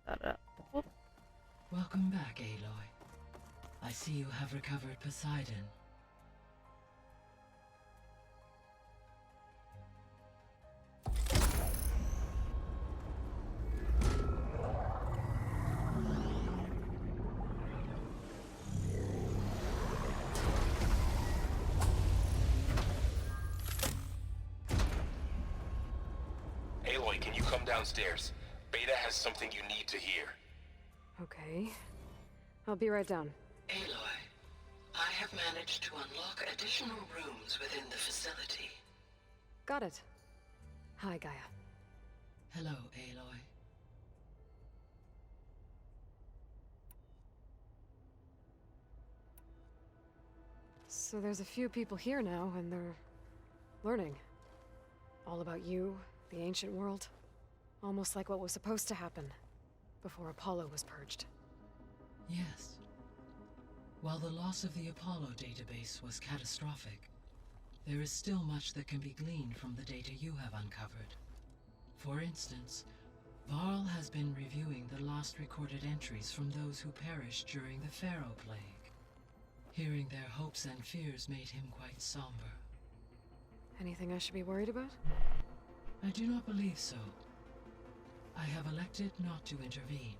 Whoop. Welcome back, Aloy. I see you have recovered Poseidon. Aloy, can you come downstairs? Beta has something you need to hear. Okay. I'll be right down. Aloy, I have managed to unlock additional rooms within the facility. Got it. Hi, Gaia. Hello, Aloy. So there's a few people here now, and they're learning. All about you, the ancient world. Almost like what was supposed to happen before Apollo was purged. Yes. While the loss of the Apollo database was catastrophic, there is still much that can be gleaned from the data you have uncovered. For instance, Varl has been reviewing the last recorded entries from those who perished during the Pharaoh Plague. Hearing their hopes and fears made him quite somber. Anything I should be worried about? I do not believe so. I have elected not to intervene,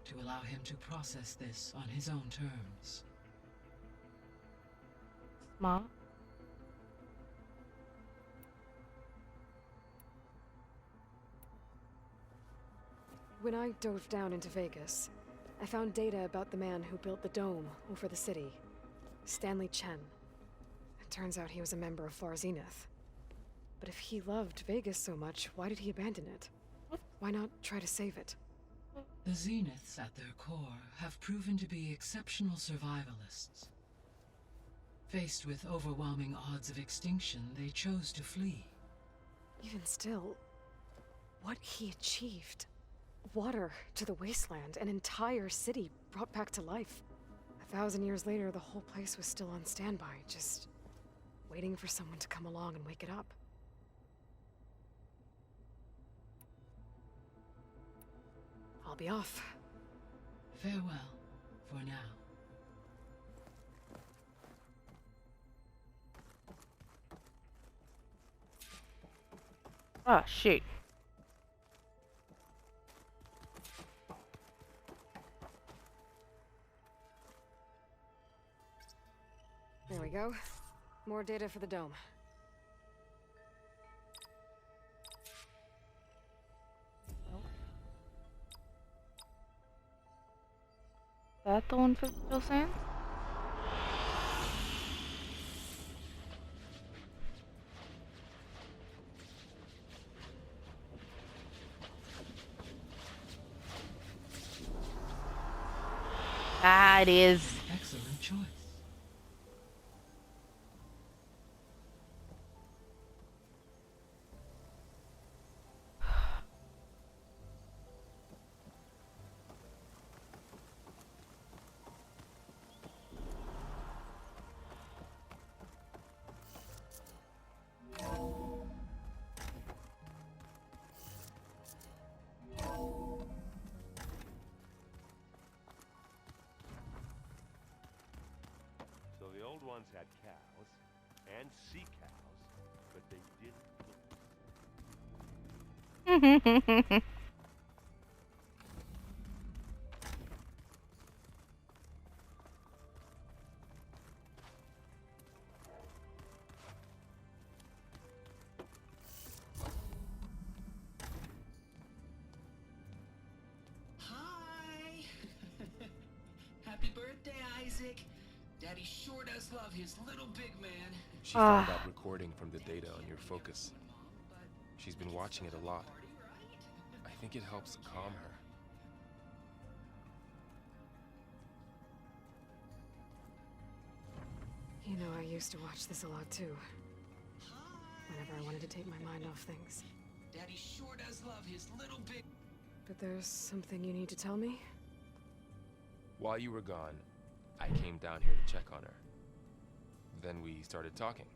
to allow him to process this on his own terms. Smart. When I dove down into Vegas, I found data about the man who built the dome over the city, Stanley Chen. It turns out he was a member of Far Zenith. But if he loved Vegas so much, why did he abandon it? Why not try to save it? The Zeniths at their core have proven to be exceptional survivalists. Faced with overwhelming odds of extinction, they chose to flee. Even still, what he achieved. Water to the wasteland, an entire city brought back to life. 1,000 years later, the whole place was still on standby, just waiting for someone to come along and wake it up. I'll be off. Farewell, for now. Oh, shoot. There we go. More data for the dome. That the one for Bill Sands? Ah, it is. Excellent choice. So the old ones had cows and sea cows, but they didn't look. Hi! Happy birthday, Isaac! Daddy sure does love his little big man. She found that recording from the data on your focus. She's been watching it a lot. I think it helps calm her. You know, I used to watch this a lot too. Whenever I wanted to take my mind off things. Daddy sure does love his little big... But there's something you need to tell me? While you were gone, I came down here to check on her. Then we started talking.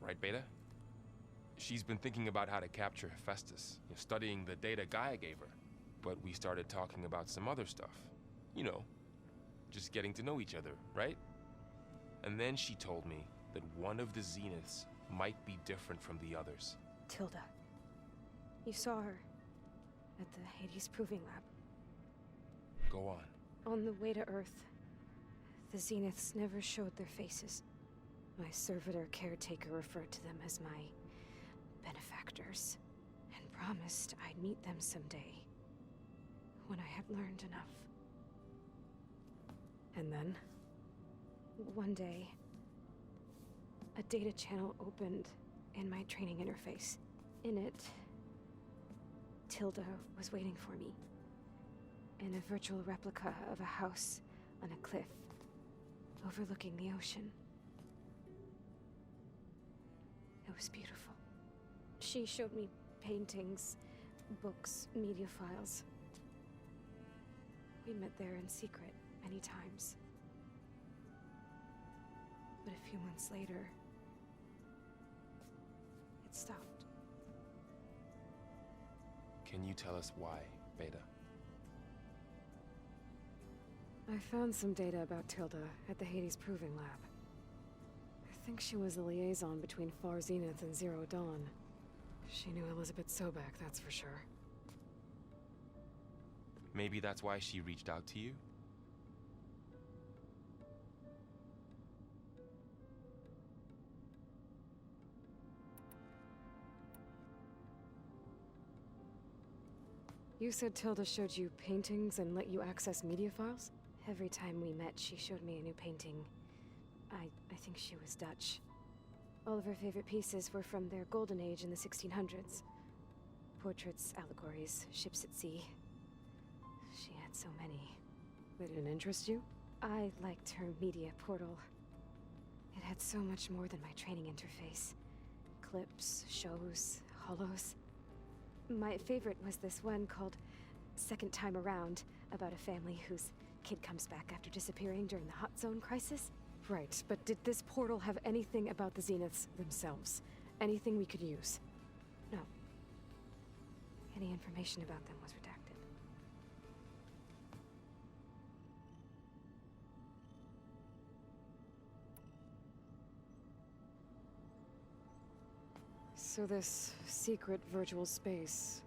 Right, Beta? She's been thinking about how to capture Hephaestus, studying the data Gaia gave her. But we started talking about some other stuff. You know, just getting to know each other, right? And then she told me that one of the Zeniths might be different from the others. Tilda. You saw her at the Hades Proving Lab. Go on. On the way to Earth, the Zeniths never showed their faces. My servitor caretaker referred to them as my benefactors, and promised I'd meet them someday, when I had learned enough. And then, one day, a data channel opened in my training interface. In it, Tilda was waiting for me, in a virtual replica of a house on a cliff overlooking the ocean. It was beautiful. She showed me paintings, books, media files. We met there in secret many times. But a few months later, it stopped. Can you tell us why, Beta? I found some data about Tilda at the Hades Proving Lab. I think she was the liaison between Far Zenith and Zero Dawn. She knew Elizabeth Sobek, that's for sure. Maybe that's why she reached out to you? You said Tilda showed you paintings and let you access media files? Every time we met, she showed me a new painting. I think she was Dutch. All of her favorite pieces were from their golden age in the 1600s. Portraits, allegories, ships at sea. She had so many. They didn't interest you? I liked her media portal. It had so much more than my training interface. Clips, shows, holos. My favorite was this one called Second Time Around, about a family whose kid comes back after disappearing during the Hot Zone crisis. Right, but did this portal have anything about the Zeniths themselves? Anything we could use? No. Any information about them was redacted. So this secret virtual space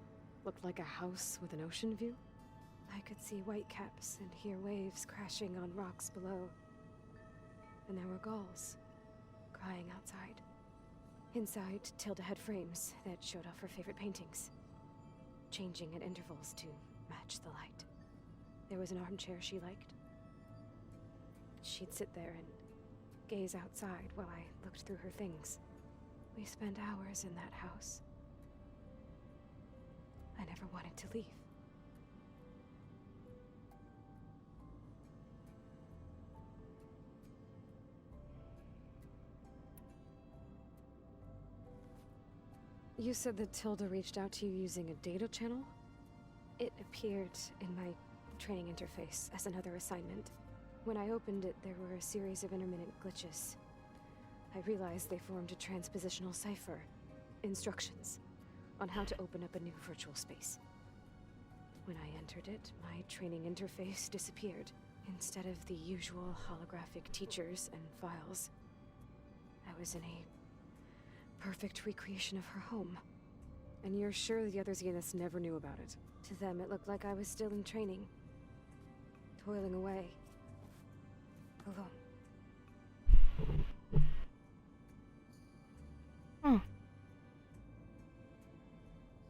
looked like a house with an ocean view? I could see whitecaps and hear waves crashing on rocks below. And there were gulls crying outside. Inside, Tilda had frames that showed off her favorite paintings, changing at intervals to match the light. There was an armchair she liked. She'd sit there and gaze outside while I looked through her things. We spent hours in that house. I never wanted to leave. You said that Tilda reached out to you using a data channel? It appeared in my training interface as another assignment. When I opened it, there were a series of intermittent glitches. I realized they formed a transpositional cipher, instructions on how to open up a new virtual space. When I entered it, my training interface disappeared. Instead of the usual holographic teachers and files, I was in a perfect recreation of her home. And you're sure the other Zeniths never knew about it? To them, it looked like I was still in training, toiling away, alone.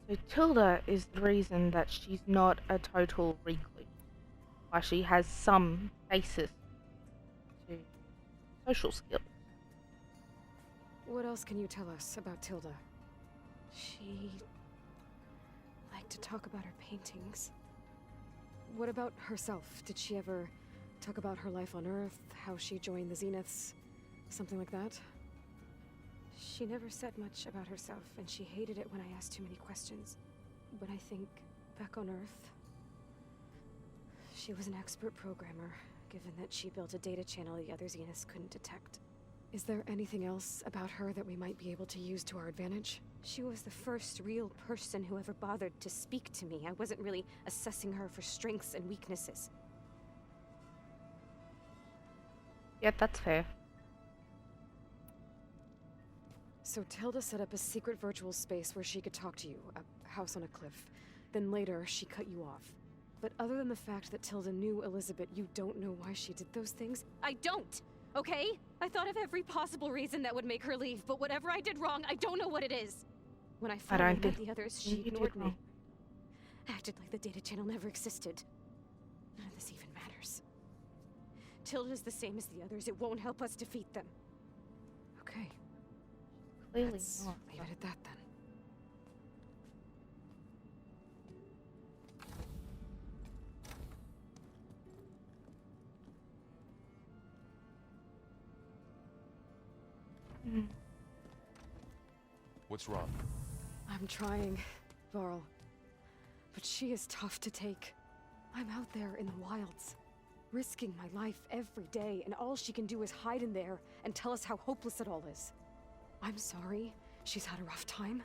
So Tilda is the reason that she's not a total recluse. Why she has some basis to social skills. What else can you tell us about Tilda? She liked to talk about her paintings. What about herself? Did she ever talk about her life on Earth, how she joined the Zeniths, something like that? She never said much about herself, and she hated it when I asked too many questions. But I think, back on Earth, she was an expert programmer, given that she built a data channel the other Zeniths couldn't detect. Is there anything else about her that we might be able to use to our advantage? She was the first real person who ever bothered to speak to me. I wasn't really assessing her for strengths and weaknesses. Yep, that's fair. So Tilda set up a secret virtual space where she could talk to you, a house on a cliff. Then later, she cut you off. But other than the fact that Tilda knew Elizabeth, you don't know why she did those things? I don't! Okay? I thought of every possible reason that would make her leave, but whatever I did wrong, I don't know what it is. When I finally met the others, she you did ignored me. wrong. Acted like the data channel never existed. None of this even matters. Tilda's the same as the others. It won't help us defeat them. Okay, Clearly let's not. leave it at that then. Hmm. What's wrong? I'm trying, Varl. But she is tough to take. I'm out there in the wilds, risking my life every day, and all she can do is hide in there and tell us how hopeless it all is. I'm sorry, she's had a rough time,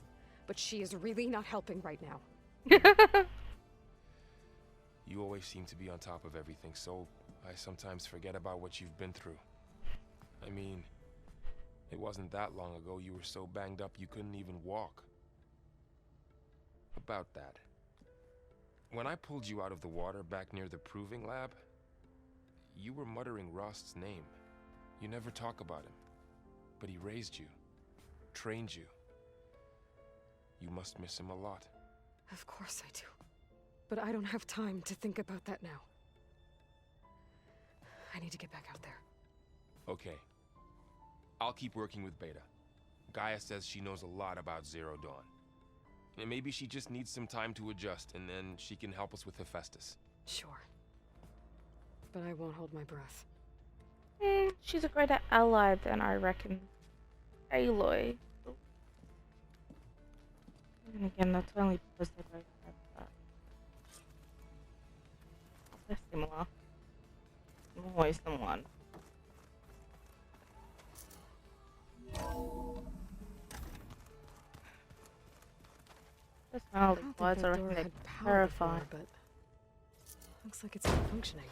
but she is really not helping right now. You always seem to be on top of everything, so I sometimes forget about what you've been through. I mean, it wasn't that long ago you were so banged up you couldn't even walk. About that. When I pulled you out of the water back near the proving lab, you were muttering Rost's name. You never talk about him. But he raised you, trained you. You must miss him a lot. Of course I do. But I don't have time to think about that now. I need to get back out there. Okay. I'll keep working with Beta. Gaia says she knows a lot about Zero Dawn. And maybe she just needs some time to adjust, and then she can help us with Hephaestus. Sure. But I won't hold my breath. She's a greater ally than I reckon Aloy. And again, that's only because they're both have that. They're similar. Always the one. Personality wise, I reckon they're terrifying. But looks like it's not functioning.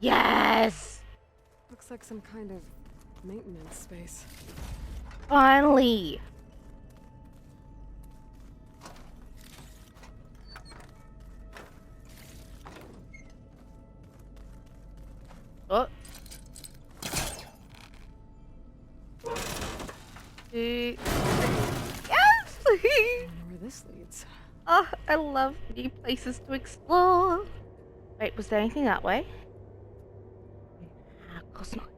Yes! Looks like some kind of maintenance space. Finally! Oh. Yes! I wonder where this leads. Oh, I love new places to explore. Wait, was there anything that way? Of course not.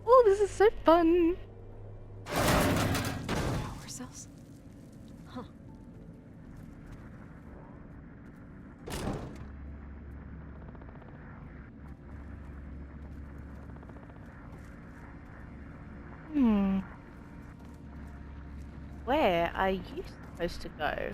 Oh, this is so fun. Power cells? Huh. Where are you supposed to go?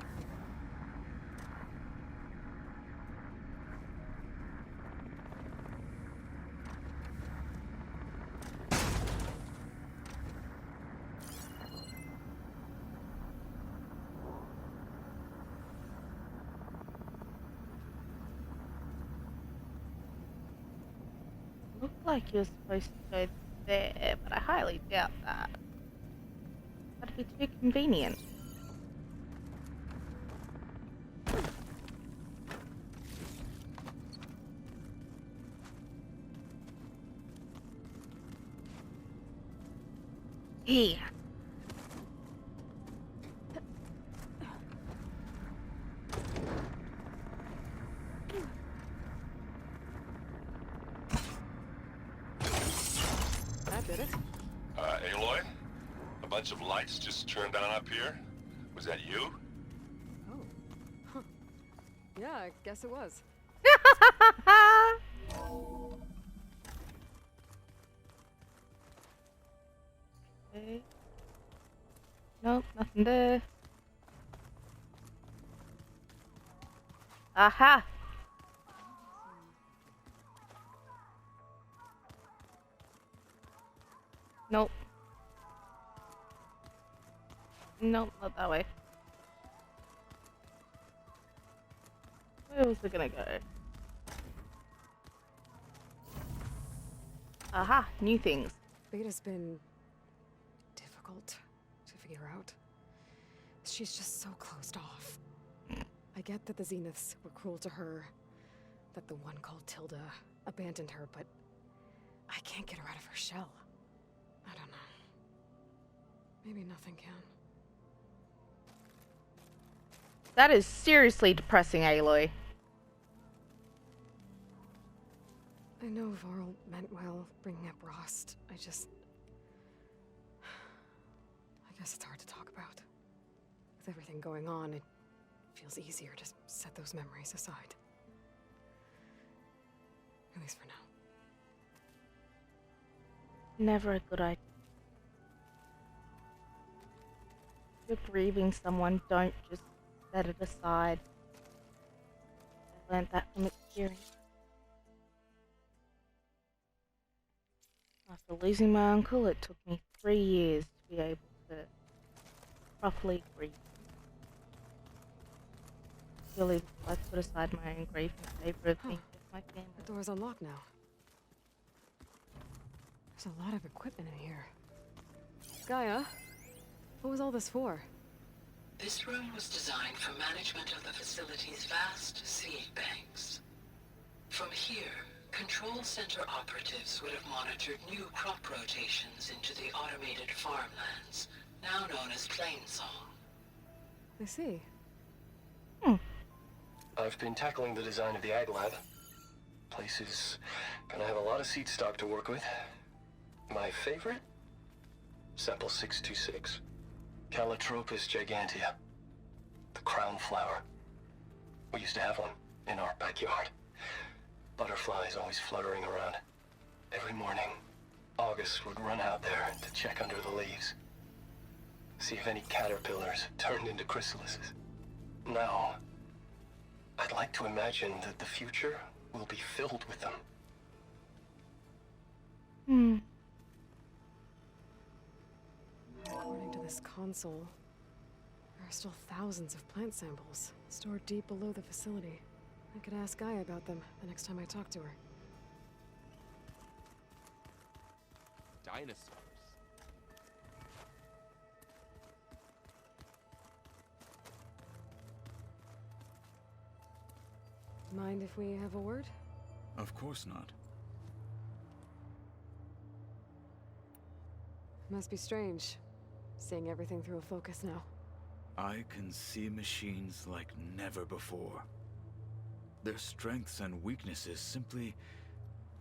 Looked like you're supposed to go there, but I highly doubt that. That'd be too convenient. Here. That did it. Aloy? A bunch of lights just turned on up here? Was that you? Oh. Huh. Yeah, I guess it was. Okay. Nope, nothing there. Aha! Nope. Nope, not that way. Where was it gonna go? Aha, new things. Beta's been difficult to figure out. She's just so closed off. I get that the Zeniths were cruel to her, that the one called Tilda abandoned her, but I can't get her out of her shell. I don't know. Maybe nothing can. That is seriously depressing, Aloy. I know Varl meant well bringing up Rost. I guess it's hard to talk about. With everything going on, it feels easier to set those memories aside. At least for now. Never a good idea. If you're grieving someone, don't just set it aside. I learned that from experience. After losing my uncle, it took me 3 years to be able to properly grieve. Purely because I put aside my own grief in favor of being with my family. The door's unlocked now. There's a lot of equipment in here. Gaia, what was all this for? This room was designed for management of the facility's vast seed banks. From here, Control Center operatives would have monitored new crop rotations into the automated farmlands, now known as Plainsong. I see. I've been tackling the design of the Ag Lab. Place is gonna have a lot of seed stock to work with. My favorite? Sample 626. Calotropis gigantea. The crown flower. We used to have one in our backyard. Butterflies always fluttering around. Every morning, August would run out there to check under the leaves. See if any caterpillars turned into chrysalises. Now, I'd like to imagine that the future will be filled with them. According to this console, there are still thousands of plant samples stored deep below the facility. I could ask Gaia about them the next time I talk to her. Dinosaurs. Mind if we have a word? Of course not. Must be strange, seeing everything through a focus now. I can see machines like never before. Their strengths and weaknesses simply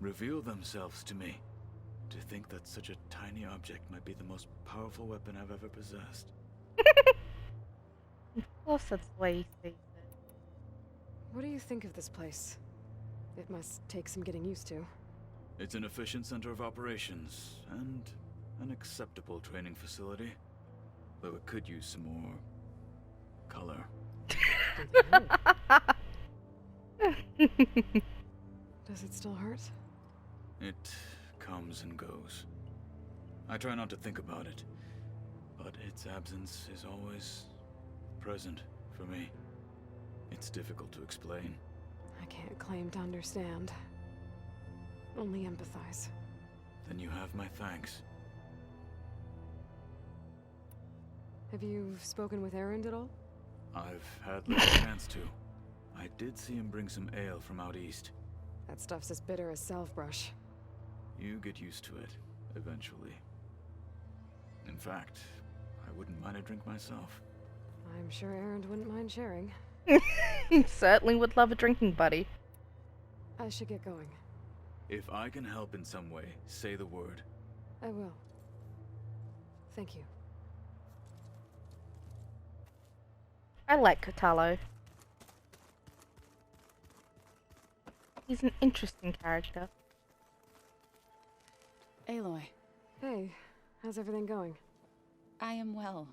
reveal themselves to me. To think that such a tiny object might be the most powerful weapon I've ever possessed. Of course that's the way he sees it. What do you think of this place? It must take some getting used to. It's an efficient center of operations, and an acceptable training facility. Though it could use some more color. Does it still hurt? It comes and goes. I try not to think about it, but its absence is always present for me. It's difficult to explain. I can't claim to understand. Only empathize. Then you have my thanks. Have you spoken with Erend at all? I've had little chance to. I did see him bring some ale from out east. That stuff's as bitter as salve-brush. You get used to it, eventually. In fact, I wouldn't mind a drink myself. I'm sure Erend wouldn't mind sharing. He certainly would love a drinking buddy. I should get going. If I can help in some way, say the word. I will. Thank you. I like Kotallo. He's an interesting character. Aloy, Hey, how's everything going? I am well,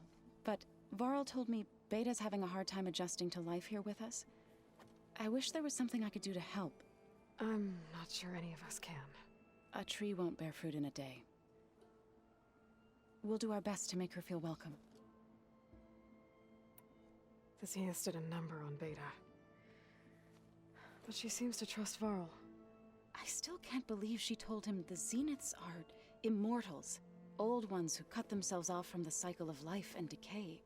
but Varl told me Beta's having a hard time adjusting to life here with us. I wish there was something I could do to help. I'm not sure any of us can. A tree won't bear fruit in a day. We'll do our best to make her feel welcome. The Zeniths did a number on Beta. But she seems to trust Varl. I still can't believe she told him the Zeniths are immortals. Old ones who cut themselves off from the cycle of life and decay.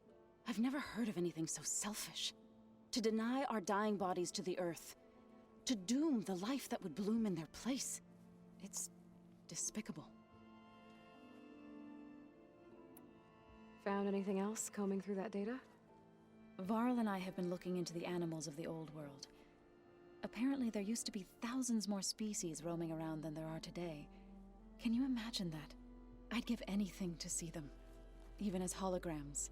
I've never heard of anything so selfish. To deny our dying bodies to the earth. To doom the life that would bloom in their place. It's despicable. Found anything else combing through that data? Varl and I have been looking into the animals of the old world. Apparently there used to be thousands more species roaming around than there are today. Can you imagine that? I'd give anything to see them, even as holograms.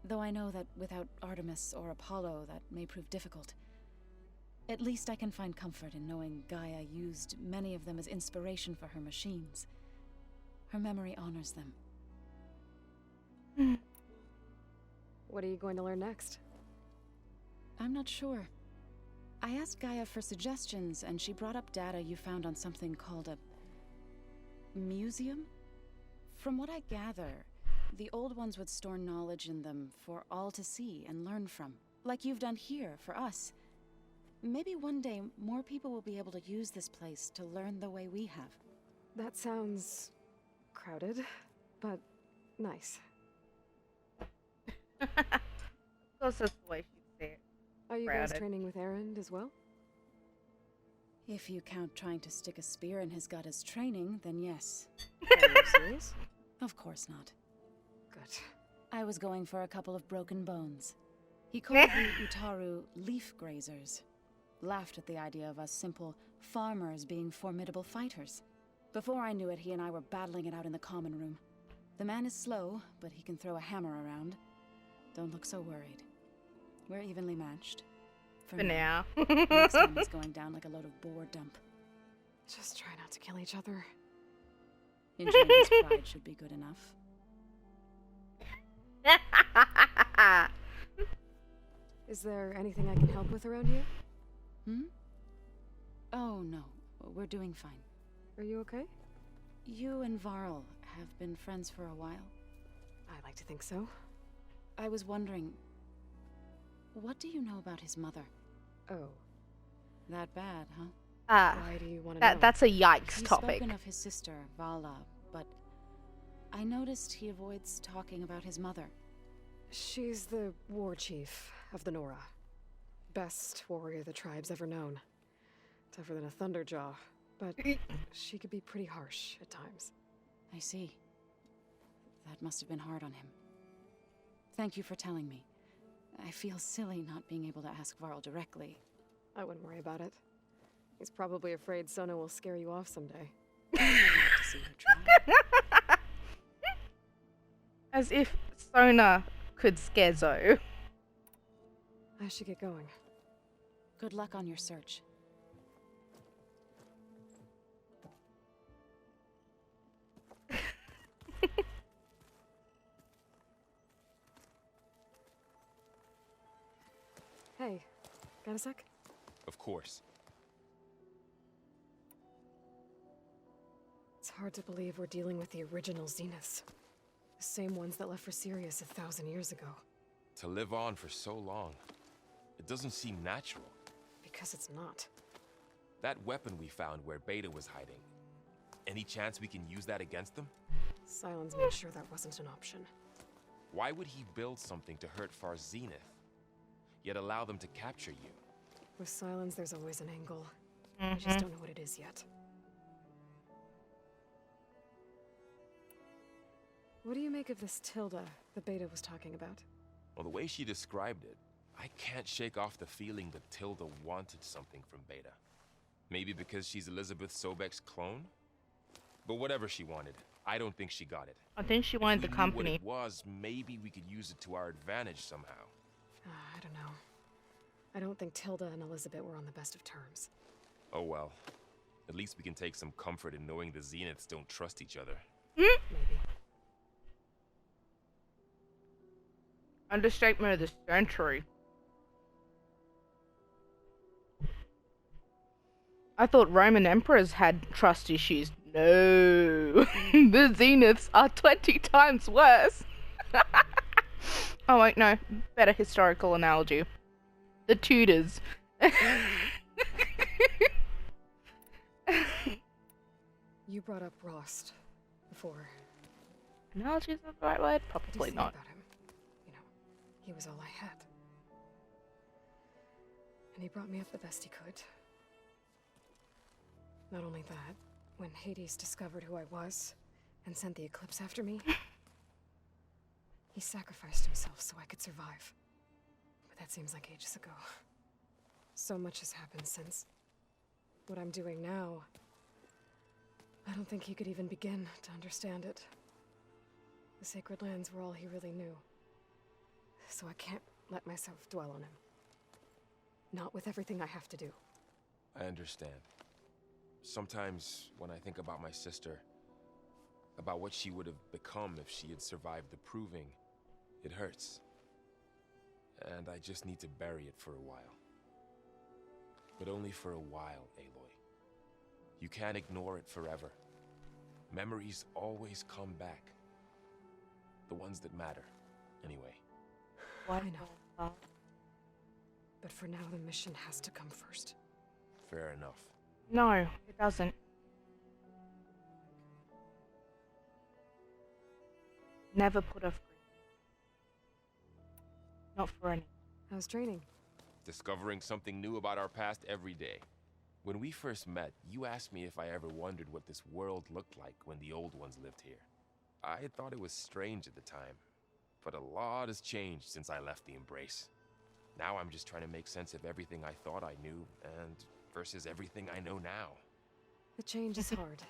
Though I know that without Artemis or Apollo, that may prove difficult. At least I can find comfort in knowing Gaia used many of them as inspiration for her machines. Her memory honors them. What are you going to learn next? I'm not sure. I asked Gaia for suggestions, and she brought up data you found on something called a museum? From what I gather, the old ones would store knowledge in them for all to see and learn from, like you've done here for us. Maybe one day more people will be able to use this place to learn the way we have. That sounds crowded, but nice. Of course, that's the way she'd say it. Are you guys Crowded. training with Erend as well? If you count trying to stick a spear in his gut as training, then yes. Are you serious? Of course not. Good. I was going for a couple of broken bones. He called the Utaru leaf grazers. Laughed at the idea of us simple farmers being formidable fighters. Before I knew it, he and I were battling it out in the common room. The man is slow, but he can throw a hammer around. Don't look so worried. We're evenly matched. For now. Next time he's going down like a load of boar dump. Just try not to kill each other. Enjoying his pride should be good enough. Is there anything I can help with around here? Oh, no. We're doing fine. Are you okay? You and Varl have been friends for a while. I like to think so. I was wondering, what do you know about his mother? Oh. That bad, huh? Why do you want to know? That's a yikes He's topic. spoken of his sister, Vala, but I noticed he avoids talking about his mother. She's the war chief of the Nora. Best warrior the tribe's ever known. Tougher than a Thunderjaw, but she could be pretty harsh at times. I see. That must have been hard on him. Thank you for telling me. I feel silly not being able to ask Varl directly. I wouldn't worry about it. He's probably afraid Sona will scare you off someday. I'd like to see her try. As if Sona could scare Zoe. I should get going. Good luck on your search. Hey, got a sec? Of course. It's hard to believe we're dealing with the original Zeniths. The same ones that left for Sirius 1,000 years ago. To live on for so long, it doesn't seem natural. Because it's not. That weapon we found where Beta was hiding, any chance we can use that against them? Sylens made sure that wasn't an option. Why would he build something to hurt Far Zenith, yet allow them to capture you? With Sylens, there's always an angle. I just don't know what it is yet. What do you make of this Tilda that Beta was talking about? Well, the way she described it, I can't shake off the feeling that Tilda wanted something from Beta. Maybe because she's Elizabeth Sobek's clone? But whatever she wanted, I don't think she got it. I think she wanted the If we knew company. what it was, maybe we could use it to our advantage somehow. I don't know. I don't think Tilda and Elizabeth were on the best of terms. Oh well. At least we can take some comfort in knowing the Zeniths don't trust each other. Maybe. Understatement of the century. I thought Roman emperors had trust issues. No. The Zeniths are 20 times worse. Oh wait, no. Better historical analogy. The Tudors. You brought up Rost before. Analogy is not the right word? What do you Probably think not. about him? You know, he was all I had. And he brought me up the best he could. Not only that, when Hades discovered who I was and sent the Eclipse after me, he sacrificed himself so I could survive. But that seems like ages ago. So much has happened since. What I'm doing now, I don't think he could even begin to understand it. The Sacred Lands were all he really knew. So I can't let myself dwell on him. Not with everything I have to do. I understand. Sometimes when I think about my sister, about what she would have become if she had survived the Proving, it hurts. And I just need to bury it for a while. But only for a while, Aloy. You can't ignore it forever. Memories always come back. The ones that matter, anyway. Why I know. But for now, the mission has to come first. Fair enough. No, it doesn't. Never put off grief. Not for any. How's training? Discovering something new about our past every day. When we first met, you asked me if I ever wondered what this world looked like when the old ones lived here. I had thought it was strange at the time, but a lot has changed since I left the Embrace. Now I'm just trying to make sense of everything I thought I knew, and versus everything I know now. The change is hard,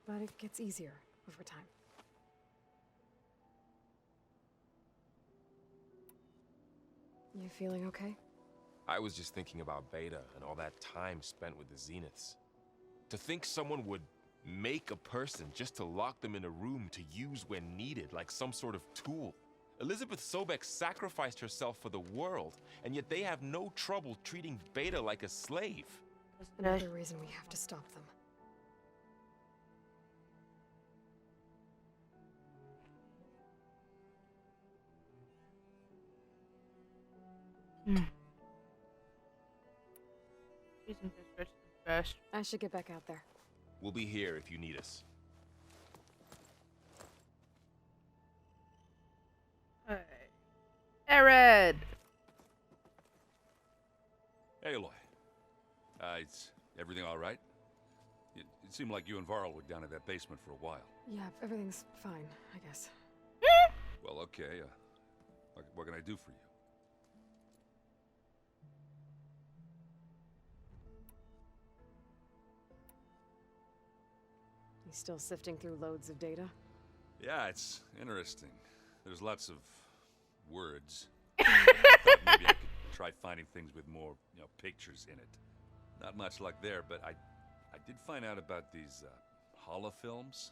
but it gets easier over time. You feeling okay? I was just thinking about Beta and all that time spent with the Zeniths. To think someone would make a person just to lock them in a room to use when needed, like some sort of tool. Elizabeth Sobek sacrificed herself for the world, and yet they have no trouble treating Beta like a slave. Another reason we have to stop them. First. I should get back out there. We'll be here if you need us. Arid! Aloy. Is everything all right? It seemed like you and Varl were down in that basement for a while. Yeah, everything's fine, I guess. Well, okay. What can I do for you? You still sifting through loads of data? Yeah, it's interesting. There's lots of words. I thought maybe I could try finding things with more, pictures in it. Not much luck there, but I did find out about these holofilms,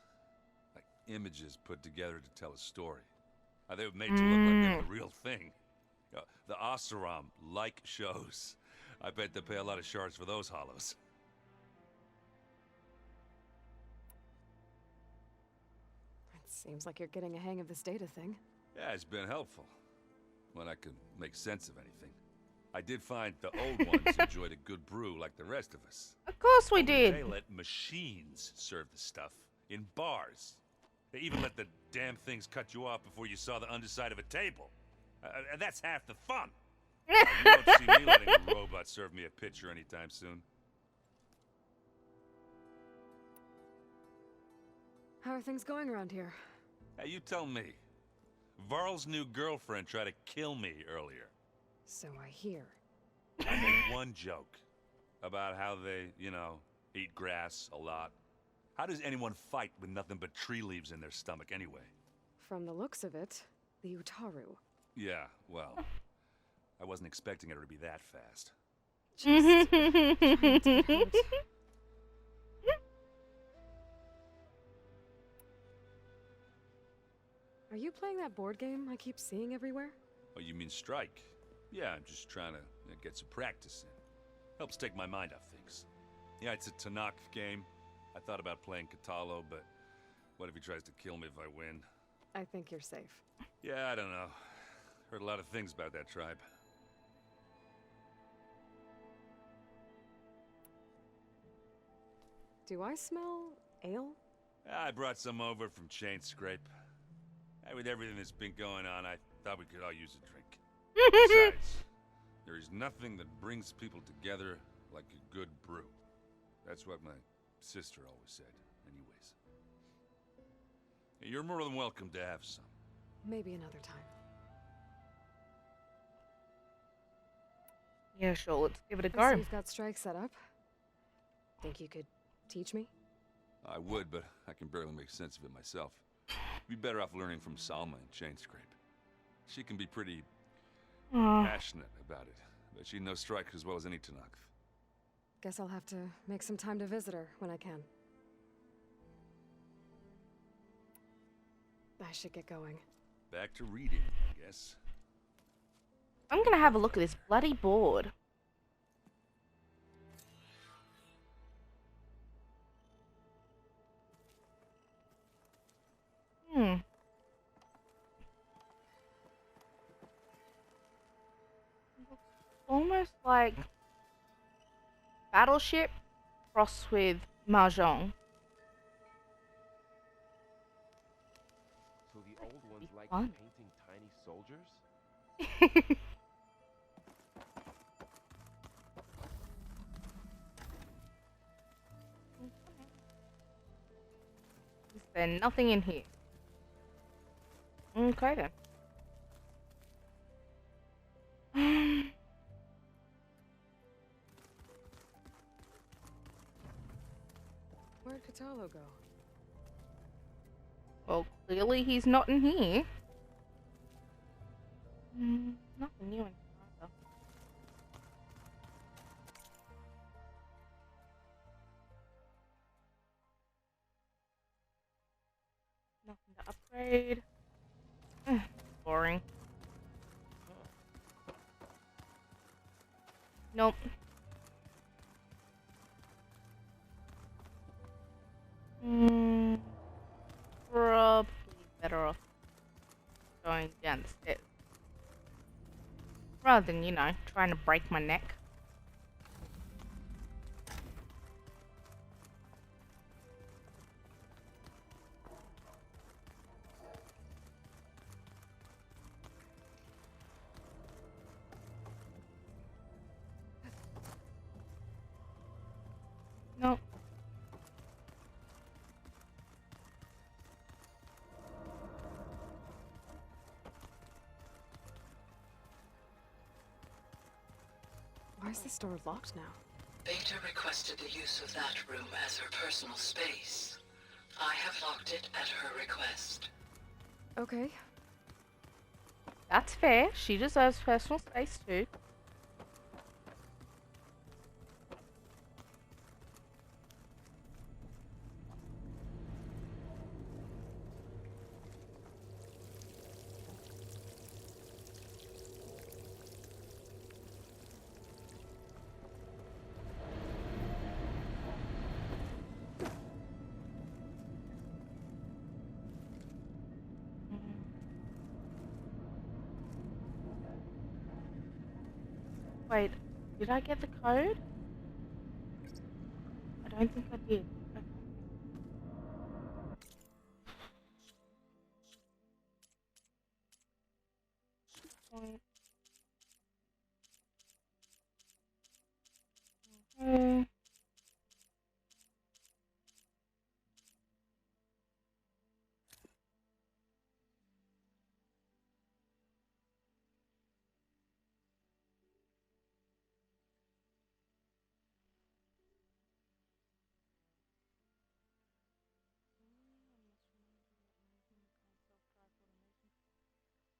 like images put together to tell a story. They were made to look like they were the real thing. The Oseram like shows. I bet they pay a lot of shards for those hollows. It seems like you're getting a hang of this data thing. Yeah, it's been helpful. When I could make sense of anything. I did find the old ones enjoyed a good brew like the rest of us. Of course we Only did. They let machines serve the stuff in bars. They even let the damn things cut you off before you saw the underside of a table. And that's half the fun. You won't see me letting a robot serve me a pitcher anytime soon. How are things going around here? Hey, you tell me. Varl's new girlfriend tried to kill me earlier. So I hear. I made one joke about how they, eat grass a lot. How does anyone fight with nothing but tree leaves in their stomach anyway? From the looks of it, the Utaru. Yeah, well, I wasn't expecting her to be that fast. Just trying to get hurt. Are you playing that board game I keep seeing everywhere? Oh, you mean Strike? Yeah, I'm just trying to get some practice in. Helps take my mind off things. Yeah, it's a Tanakh game. I thought about playing Katalo, but What if he tries to kill me if I win? I think you're safe. Yeah, I don't know. Heard a lot of things about that tribe. Do I smell ale? I brought some over from Chain Scrape. With everything that's been going on, I thought we could all use a drink. Besides, there is nothing that brings people together like a good brew. That's what my sister always said, anyways. You're more than welcome to have some. Maybe another time. Yeah, sure. Let's give it a I see go. you've got Strike set up. Think you could teach me? I would, but I can barely make sense of it myself. You'd be better off learning from Salma and Chain Scrape. She can be pretty passionate about it, but she knows Strike as well as any Tenakth. Guess I'll have to make some time to visit her when I can. I should get going. Back to reading, I guess. I'm gonna have a look at this bloody board. Looks almost like Battleship crossed with Mahjong. So the old ones like fun. painting tiny soldiers? Is there nothing in here? Okay then. Where'd Katalo go? Well, clearly he's not in here. Nothing new in here either. Nothing to upgrade. Boring. Nope. Probably better off going down the stairs. Rather than, you know, trying to break my neck. Nope. Why is this door locked now? Beta requested the use of that room as her personal space. I have locked it at her request. Okay. That's fair. She deserves personal space too. Wait, did I get the code? I don't think I did. Okay. Point. Okay.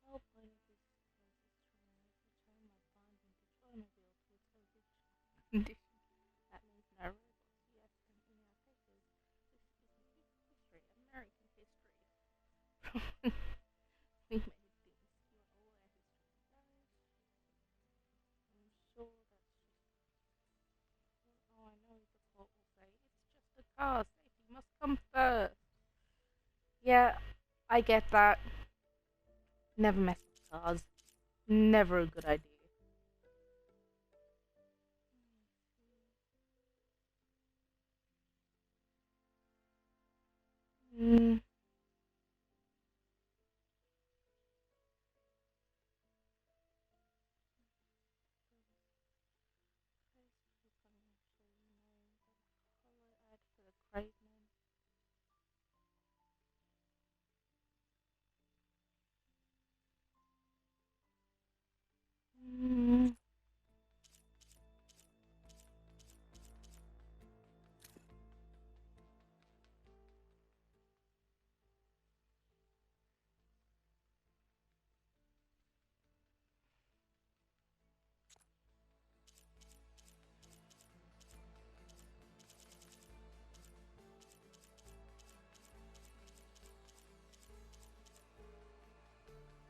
Whole point of this process is to return my binding automobile to its original condition. That means no robots yet, and in our papers, this isn't history, American history. We made things. You're all our history. No, I'm sure that's just. Oh, I know the court will say it's just a car. Safety must come first. Yeah, I get that. Never mess with cars. Never a good idea. Mm. Right. Mm.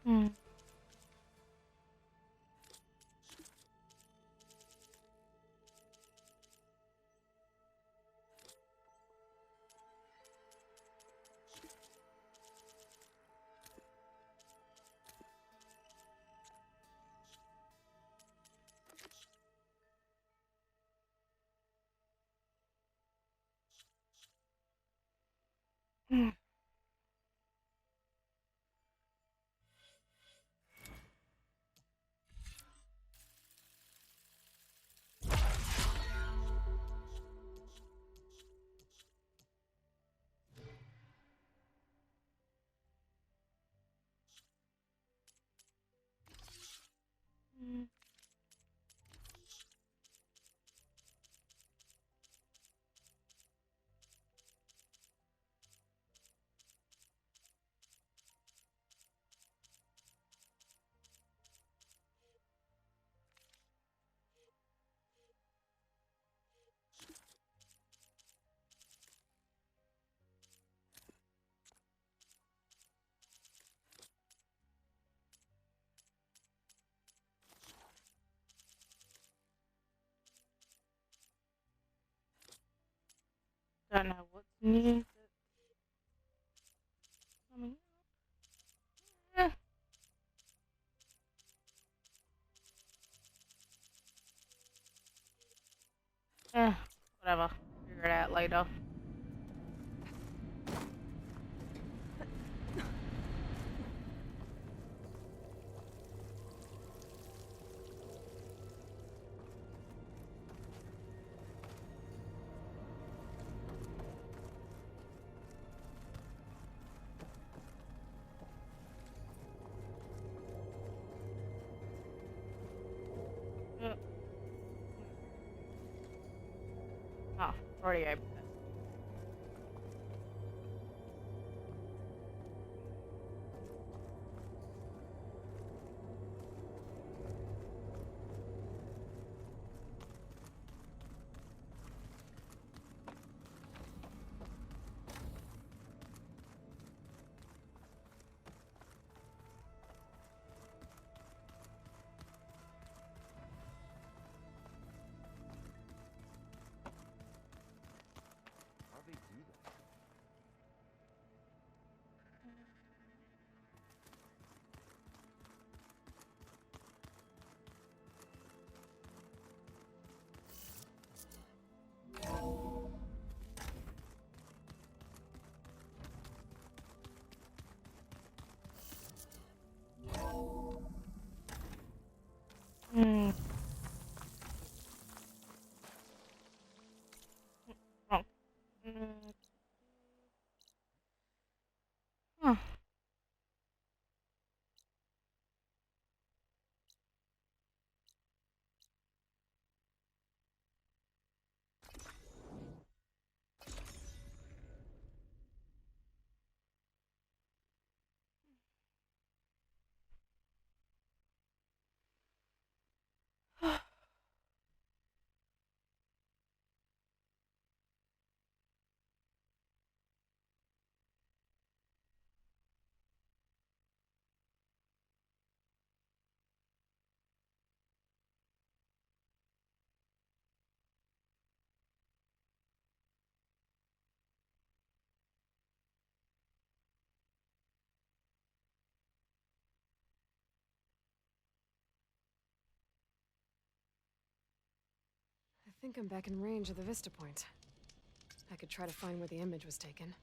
Mm. Mm. Mm. Don't know what's new. Coming up. Whatever. Figure it out later. Oh, already opened it. think I'm back in range of the Vista Point. I could try to find where the image was taken.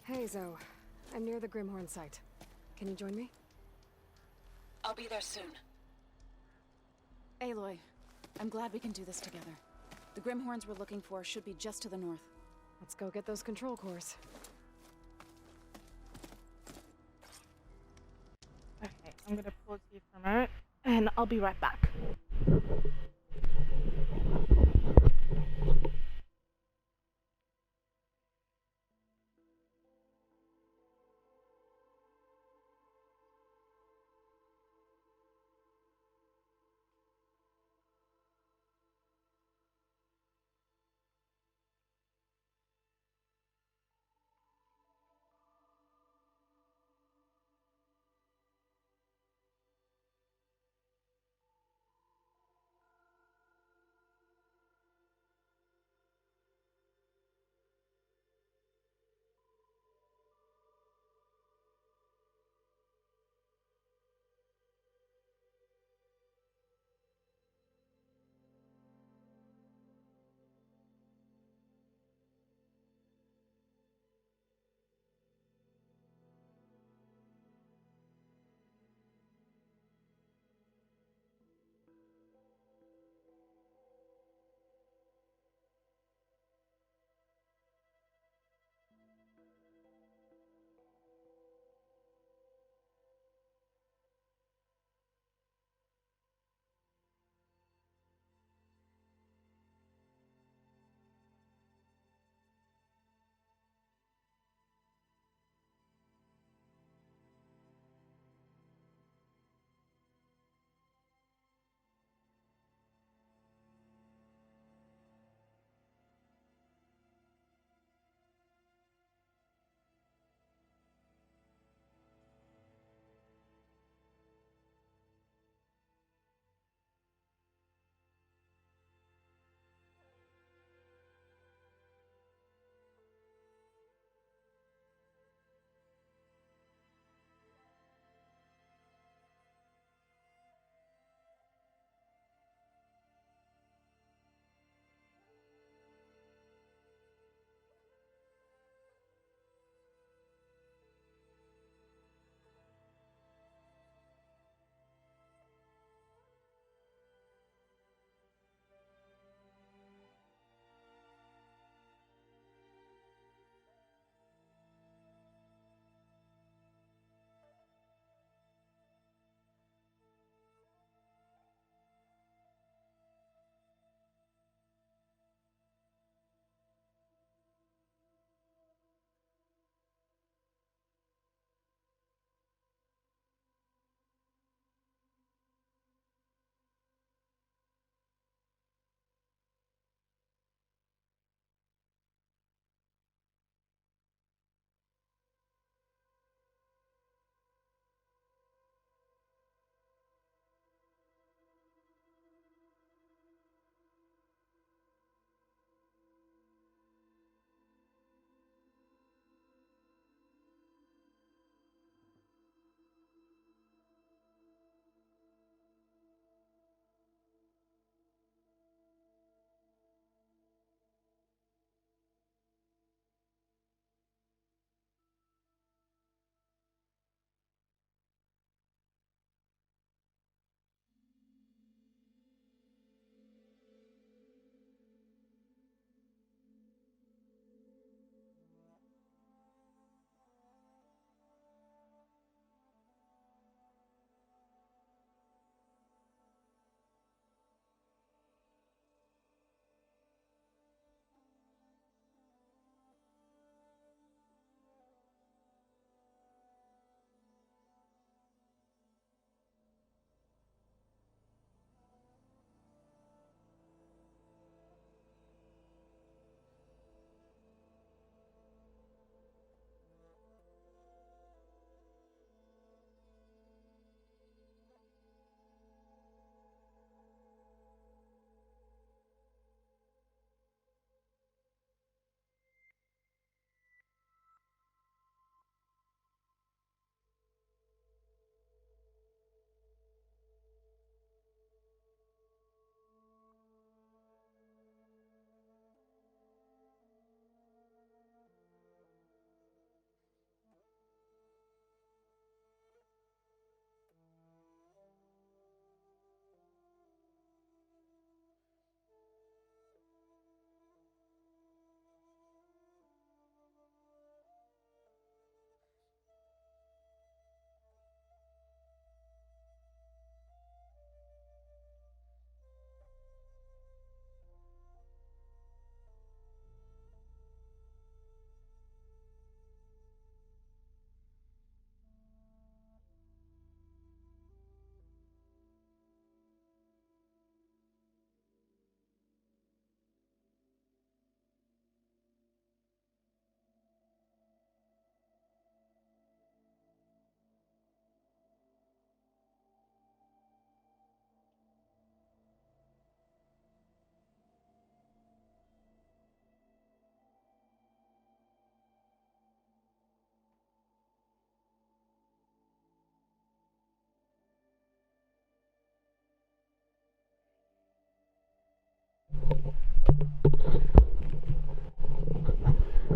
Hey, Zoe. I'm near the Grimhorn site. Can you join me? I'll be there soon. Aloy, I'm glad we can do this together. The Grimhorns we're looking for should be just to the north. Let's go get those control cores. Okay, I'm gonna pause you for a moment, and I'll be right back.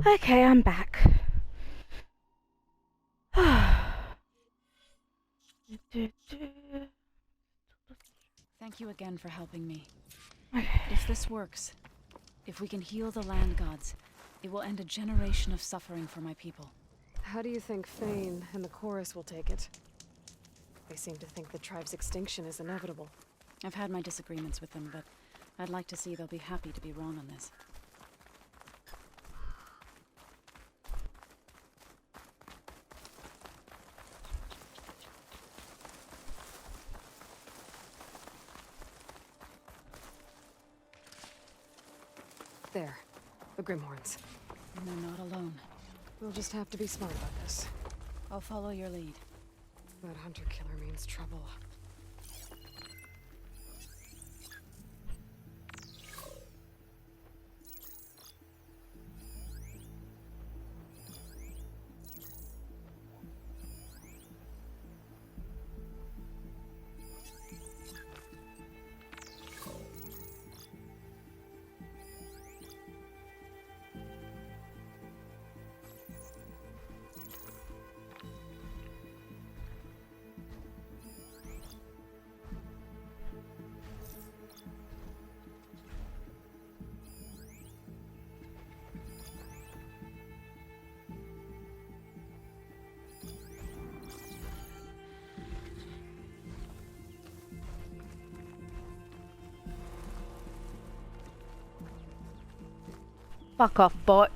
Okay, I'm back. Thank you again for helping me. Okay. If this works, if we can heal the land gods, it will end a generation of suffering for my people. How do you think Fane and the chorus will take it? They seem to think the tribe's extinction is inevitable. I've had my disagreements with them, but I'd like to see they'll be happy to be wrong on this. There. The Grimhorns. And they're not alone. We'll just have to be smart about this. I'll follow your lead. That hunter-killer means trouble. Fuck off, bot.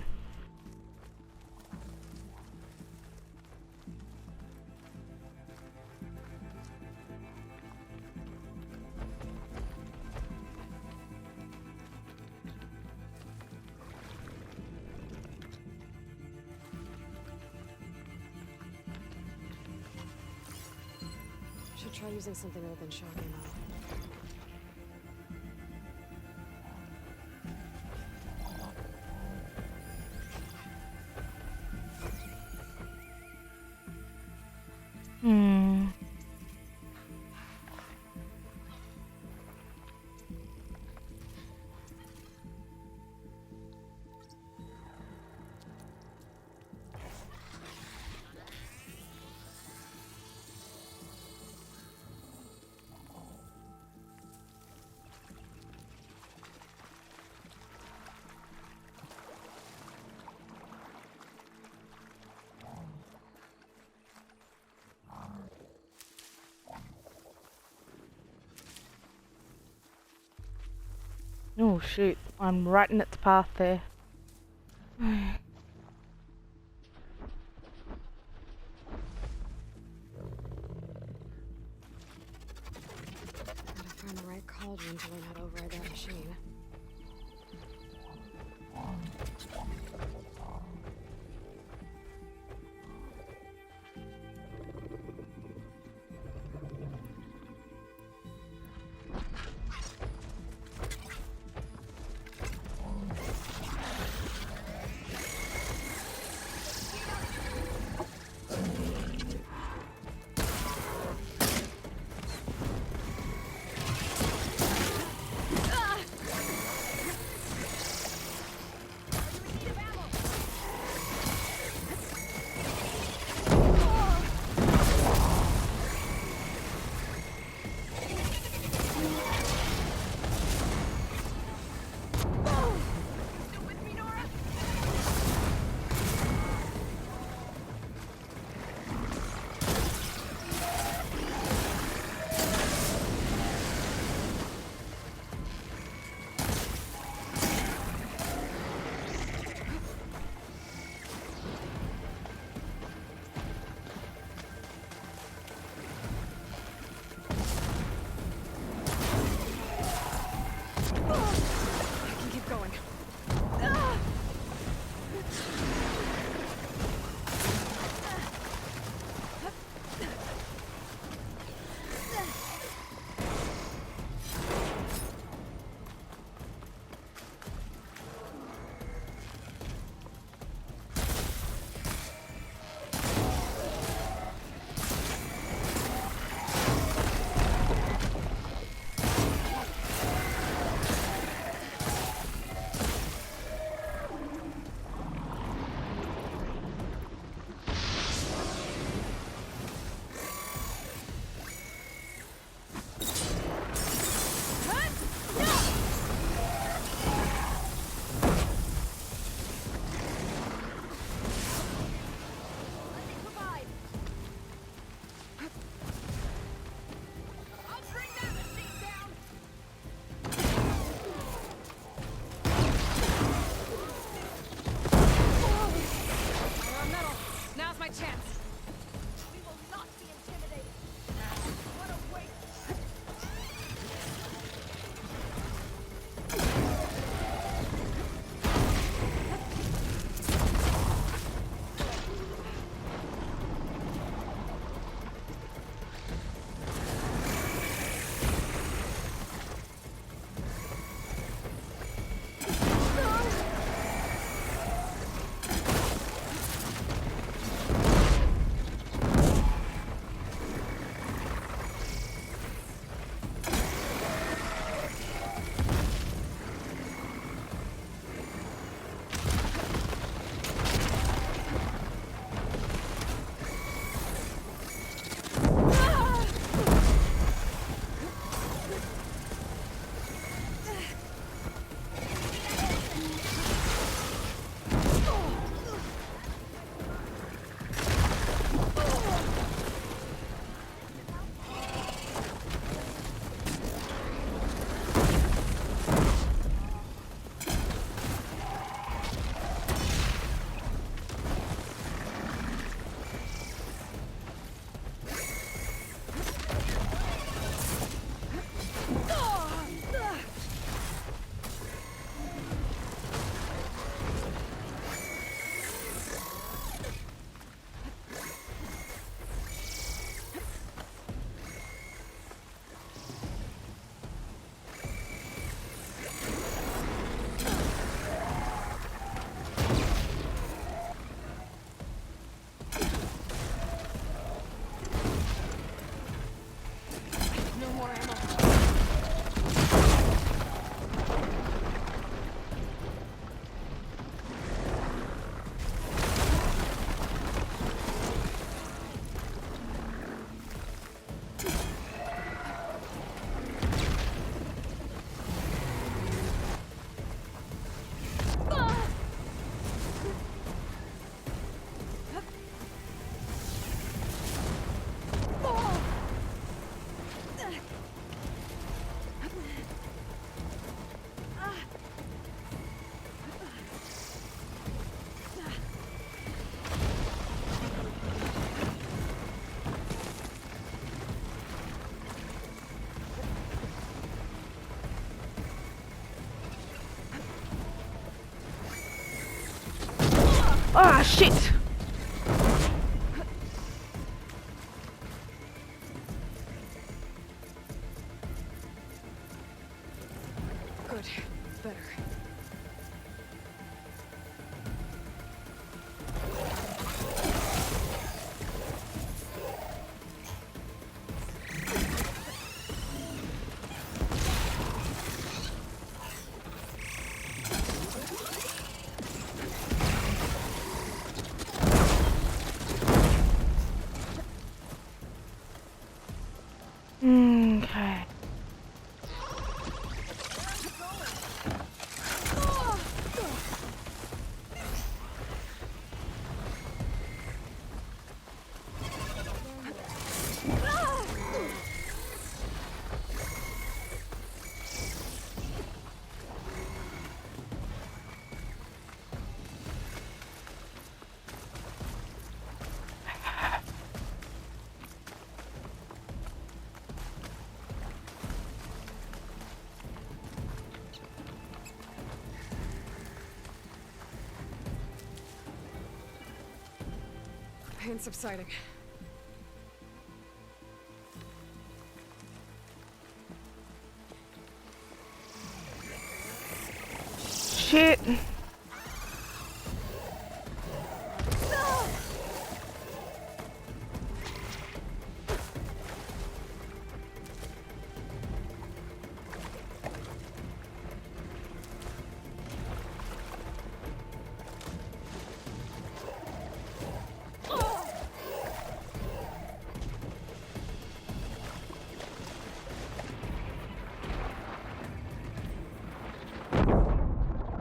Should try using something other than shock ammo. Oh shoot, I'm right in its path there. Gotta find the right cauldron to learn how to override that machine. Ah, shit! Good. Better. Okay. Pain subsiding. Shit.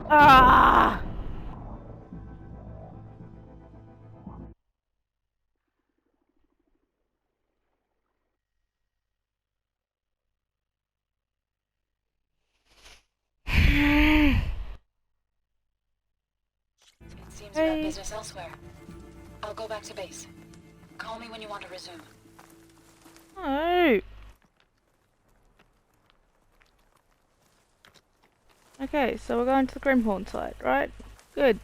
Ah! It seems you have business elsewhere. I'll go back to base. Call me when you want to resume. Oh. Okay, so we're going to the Grimhorn side, right? Good.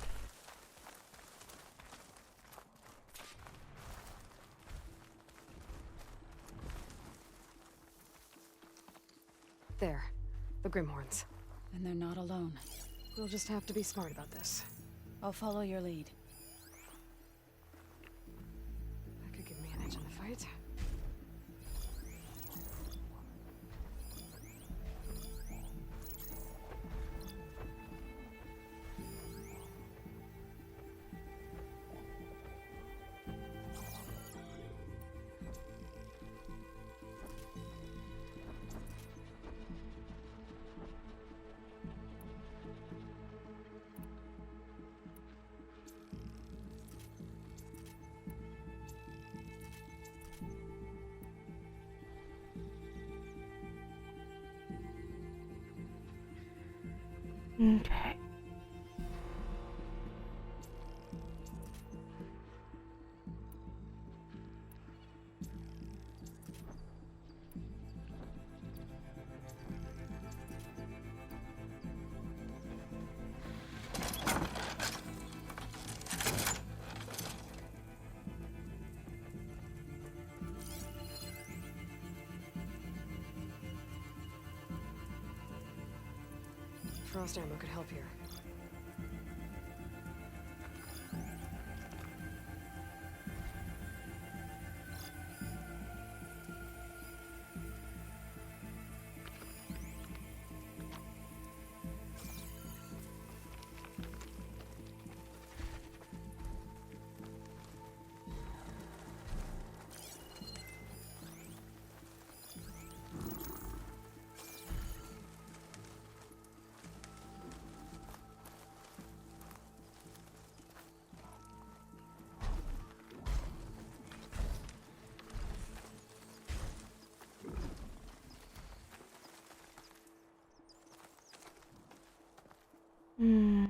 There. The Grimhorns. And they're not alone. We'll just have to be smart about this. I'll follow your lead. That could give me an edge in the fight. Okay. Frost ammo could help here. Hmm.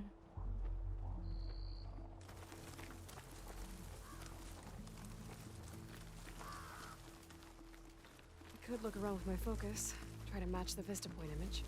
I could look around with my focus, try to match the Vista Point image.